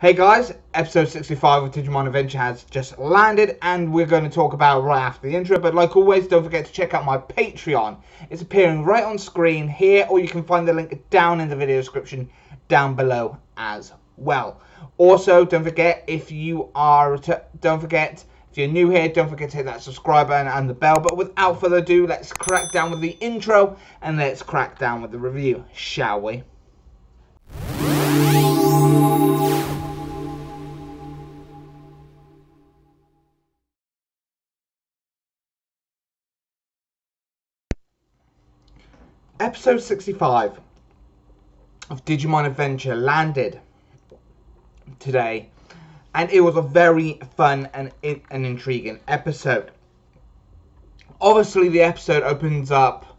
Hey guys, episode 65 of Digimon Adventure has just landed and we're going to talk about it right after the intro, but like always don't forget to check out my Patreon. It's appearing right on screen here, or you can find the link down in the video description down below as well. Also, don't forget if you're new here, don't forget to hit that subscribe button and the bell. But without further ado, let's crack down with the intro and let's crack down with the review, shall we? Episode 65 of Digimon Adventure landed today, and it was a very fun and intriguing episode. Obviously, the episode opens up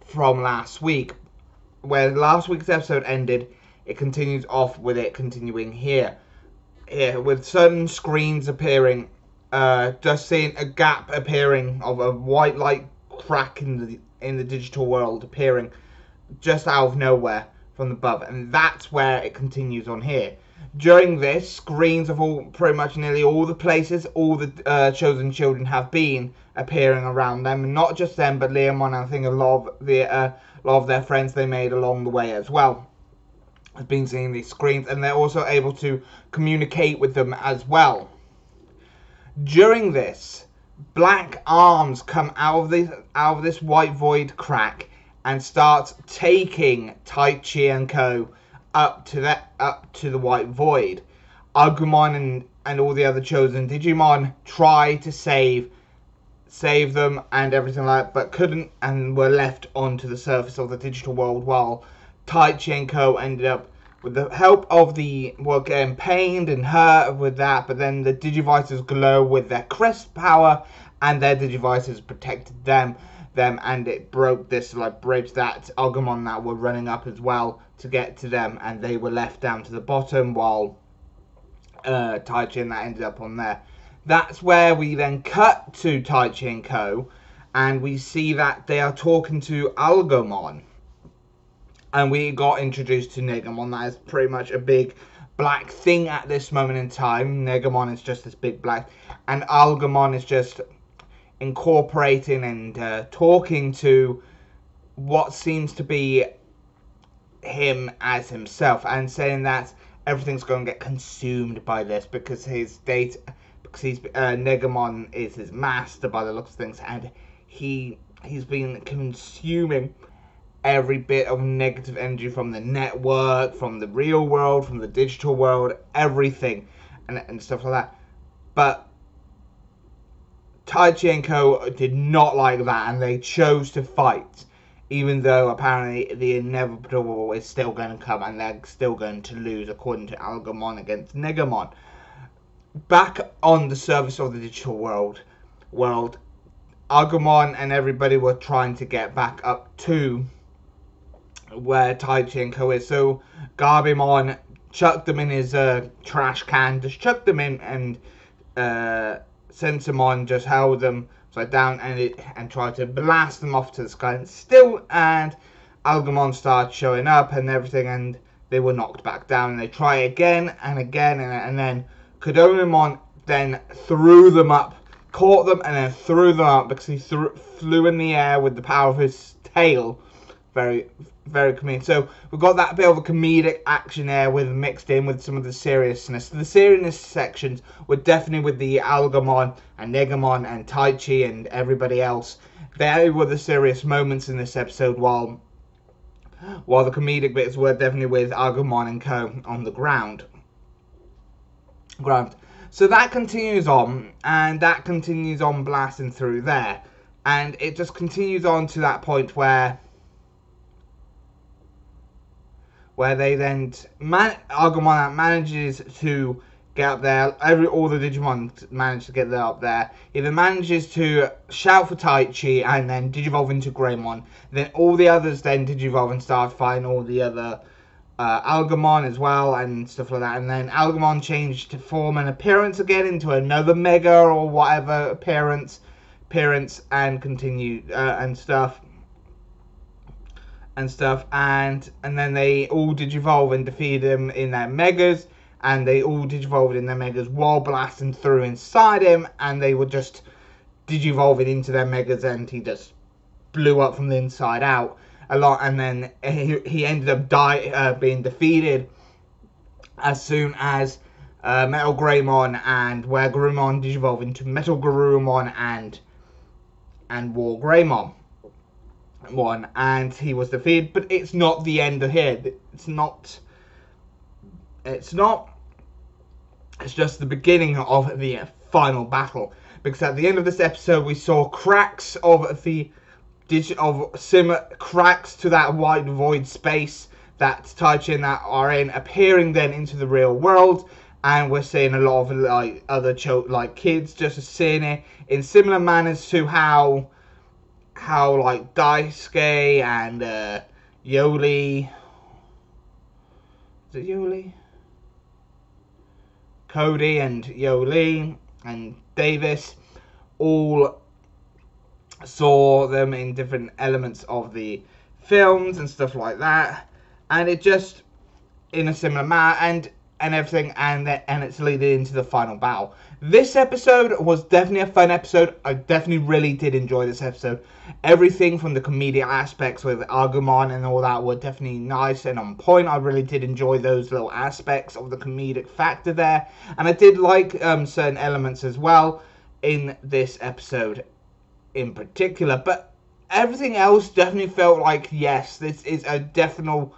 from last week. Where last week's episode ended, it continues off with it continuing here with certain screens appearing, just seeing a gap appearing of a white light crack in the digital world appearing just out of nowhere from above, and that's where it continues on here. During this, screens of pretty much nearly all the places all the chosen children have been appearing around them, and not just them, but Leomon, and I think a lot of their friends they made along the way as well has been seeing these screens, and they're also able to communicate with them as well. During this, black arms come out of this white void crack and start taking Taichi and Co up to the white void. Agumon and all the other chosen Digimon try to save them and everything like that, but couldn't, and were left onto the surface of the digital world, while Taichi and Co ended up, with the help of getting pained and hurt with that, but then the Digivices glow with their crest power, and their Digivices protected them, and it broke this bridge that Agumon that were running up as well to get to them, and they were left down to the bottom, while Taichi and that ended up on there. That's where we then cut to Taichi and Co, and we see that they are talking to Agumon. And we got introduced to Negamon. That is pretty much a big black thing at this moment in time. Negamon is just this big black, and Agumon is just incorporating and talking to what seems to be him as himself, and saying that everything's going to get consumed by this because Negamon is his master by the looks of things, and he's been consuming every bit of negative energy from the network, from the real world, from the digital world, everything, and stuff like that. But Taichi and Co did not like that, and they chose to fight, even though apparently the inevitable is still going to come, and they're still going to lose, according to Agumon against Negamon. Back on the surface of the digital world, Agumon and everybody were trying to get back up to where Taichi and Co is. So Gabumon chucked them in his trash can, just chucked them in, and Sensimon just held them upside down and tried to blast them off to the sky. And Agumon started showing up and everything, and they were knocked back down, and they try again and again, and then Kodomon then threw them up, caught them, and then threw them up because he flew in the air with the power of his tail. Very, very comedic. So we've got that bit of a comedic action there mixed in with some of the seriousness. The seriousness sections were definitely with the Agumon and Negamon and Taichi and everybody else. They were the serious moments in this episode, while the comedic bits were definitely with Agumon and Co on the ground. So that continues on, and that continues on blasting through there, and it just continues on to that point where they then Agumon manages to get up there. All the Digimon manage to get up there. He then manages to shout for Taichi and then digivolve into Greymon. Then all the others then digivolve and start fighting all the other Agumon as well and stuff like that. And then Agumon changed to form and appearance again into another Mega or whatever appearance and continue and stuff. And then they all digivolve and defeat him in their Megas, and they all digivolved in their megas while blasting through inside him, and they were just digivolving into their megas, and he just blew up from the inside out a lot. And then he ended up being defeated as soon as Metal Greymon and Were Garurumon digivolved into Metal Garurumon and War Greymon one, and he was defeated. But it's not the end of here. It's just the beginning of the final battle, because at the end of this episode we saw cracks of cracks to that white void space that Taichin that are in appearing then into the real world, and we're seeing a lot of like other kids just seeing it in similar manners to how like Daisuke and Yoli, is it Yoli? Cody and Yoli and Davis all saw them in different elements of the films and stuff like that, and it just in a similar manner and everything, and it's leading into the final battle. This episode was definitely a fun episode. I definitely really did enjoy this episode. Everything from the comedic aspects with Agumon and all that were definitely nice and on point. I really did enjoy those little aspects of the comedic factor there, and I did like certain elements as well in this episode in particular. But everything else definitely felt like, yes, this is a definite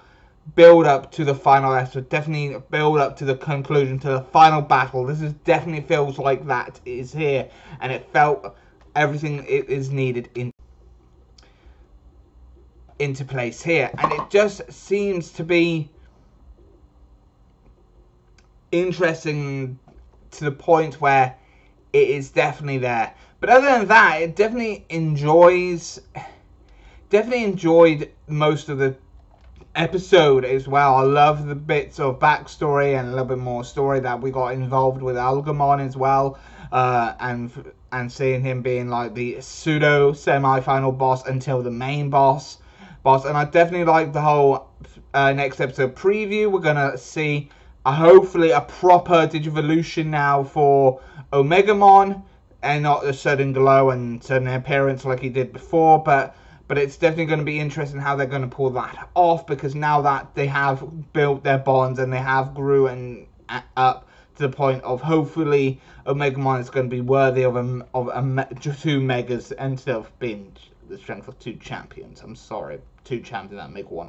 build up to the final episode, definitely build up to the conclusion, to the final battle. This is definitely feels like that is here, and it felt everything it is needed into place here, and it just seems to be interesting to the point where it is definitely there. But other than that, it definitely enjoyed most of the episode as well. I love the bits of backstory and a little bit more story that we got involved with Agumon as well, and seeing him being like the pseudo semi-final boss until the main boss. And I definitely like the whole next episode preview. We're gonna see hopefully a proper Digivolution now for Omegamon, and not a sudden glow and sudden appearance like he did before, but it's definitely going to be interesting how they're going to pull that off, because now that they have built their bonds and they have grew and up to the point of hopefully Omegamon is going to be worthy of two megas instead of being the strength of two champions. I'm sorry, two champions that make one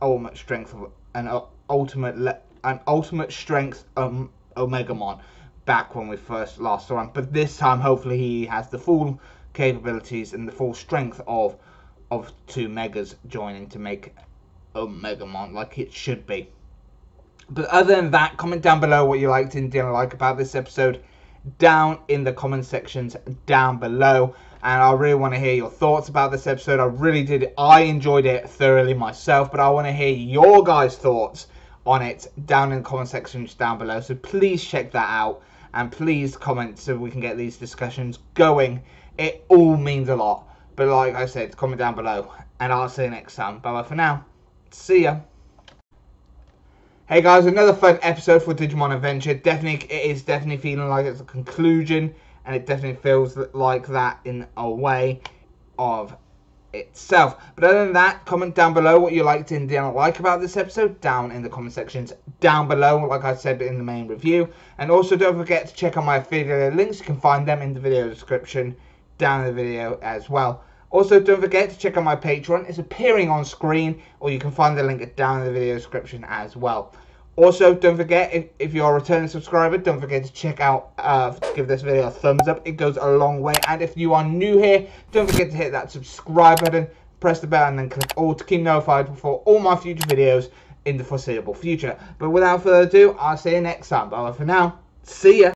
ultimate strength of an ultimate strength Omegamon back when we last saw him. But this time hopefully he has the full capabilities and the full strength of two megas joining to make Omegamon like it should be. But other than that, comment down below what you liked and didn't like about this episode down in the comment sections down below, and I really want to hear your thoughts about this episode. I enjoyed it thoroughly myself, but I want to hear your guys' thoughts on it down in the comment sections down below, so please check that out and please comment so we can get these discussions going. It all means a lot. But like I said, comment down below, and I'll see you next time. Bye bye for now. See ya. Hey guys, another fun episode for Digimon Adventure. It is definitely feeling like it's a conclusion, and it definitely feels like that in a way of itself. But other than that, comment down below what you liked and didn't like about this episode down in the comment sections down below, like I said in the main review. And also don't forget to check out my affiliate links. You can find them in the video description down in the video as well. Also, don't forget to check out my Patreon. It's appearing on screen, or you can find the link down in the video description as well. Also, don't forget, if you're a returning subscriber, don't forget to check out, give this video a thumbs up. It goes a long way. And if you are new here, don't forget to hit that subscribe button, press the bell, and then click all to keep notified for all my future videos in the foreseeable future. But without further ado, I'll see you next time. Bye for now. See ya.